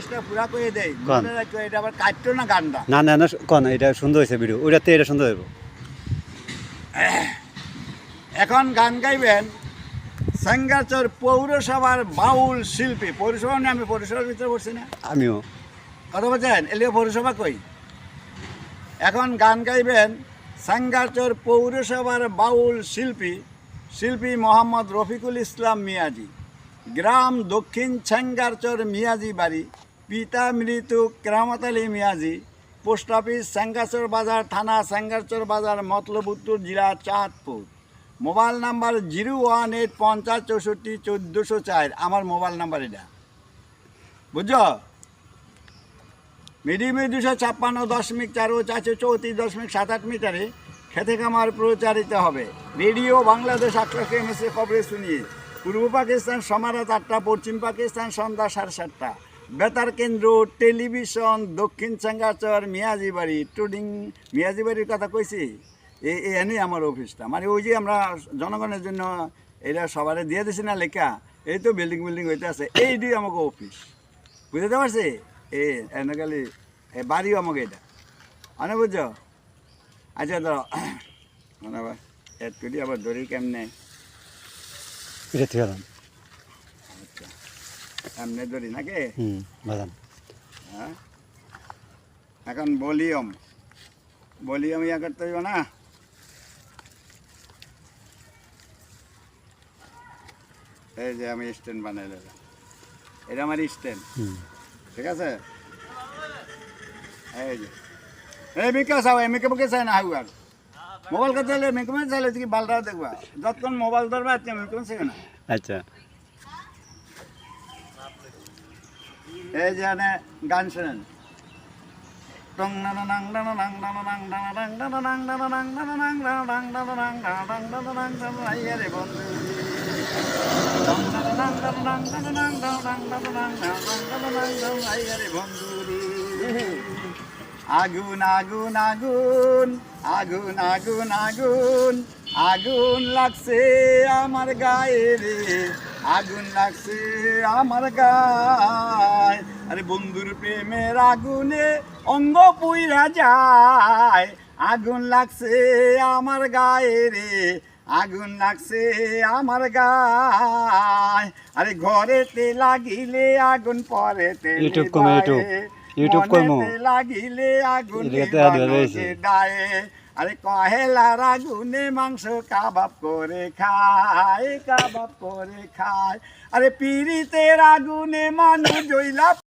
উপদেশটা পুরা করে দেই মনে রাখো এটা আবার কাটতো না গানটা না না না কোন এটা সুন্দর হয়েছে ভিডিও ওইটাতে এটা সুন্দর হইব এখন গান গাইবেন সাঙ্গাচর পৌরসভার বাউল শিল্পী পৌরসভা নিয়ে আমি পৌরসভার ভিতরে বসছি না আমিও কথা বলছেন এলিও পৌরসভা কই এখন গান গাইবেন সাঙ্গাচর পৌরসভার বাউল শিল্পী মোহাম্মদ রফিকুল ইসলাম মিয়াজি গ্রাম দক্ষিণ সাঙ্গারচর মিয়াজি বাড়ি পিতা মৃত্যু কেরামত আলী মিয়াজি পোস্ট অফিস সাঙ্গাচর বাজার থানা সাঙ্গারচর বাজার মতলব উত্তর জেলা চাঁদপুর মোবাইল নাম্বার 01850641404 আমার মোবাইল নাম্বার এটা বুঝছো মিডিয়ামে 256.4 মিটারে খেতে খামার প্রচারিত হবে রেডিও বাংলাদেশ 8 এমএসএ খবরে শুনিয়ে পূর্ব পাকিস্তান সমারাত 8টা পশ্চিম পাকিস্তান সন্ধ্যা 7:30 বেতার কেন্দ্র টেলিভিশন দক্ষিণ সাঙ্গাচর মিয়াজি বাড়ি টুডিং মিয়াজি বাড়ির কথা কইছি এনে আমার অফিসটা মানে ওই যে আমরা জনগণের জন্য এটা সবারে দিয়ে দিছি না লেখা এই তো বিল্ডিং হইতে আছে এই দুই আমাকে অফিস বুঝতে পারছি এনে খালি বাড়িও আমাকে এটা অনেক বুঝছো আচ্ছা ধরো মানে আবার এড করি আবার ধরি কেমনে এটা ঠিক আছে আচ্ছা এমনি ধরি নাকি বাদাম হ্যাঁ এখন ভলিউম ইয়া করতে হইব না এই যে আমি স্ট্যান্ড বানাই দিলাম এটা আমার স্ট্যান্ড ঠিক আছে এই যে এই মিকা চাও মিকে বুকে চাই না হাউয়ার মোবাইল করতে হলে মিকে চাইলে কি বালটা দেখবা যতক্ষণ মোবাইল ধরবা আজকে মিকে চাই না আচ্ছা এই যে গান শোনেন আগুন আগুন আগুন আগুন আগুন আগুন আগুন লাগছে আমার গায়ে রে আগুন লাগছে আমার গায়ে আরে বন্ধুর প্রেমের আগুনে অঙ্গ পুইরা যায় আগুন লাগছে আমার গায়ে রে আগুন লাগছে আমার গায়ে আরে ঘরেতে লাগিলে আগুন পরেতে ইউটিউব কমো লাগিলে আগুন গায়ে আরে কহেলার আগুনে মাংস কাবাব করে খায় আরে পিরিতের আগুনে মানুষ জইলা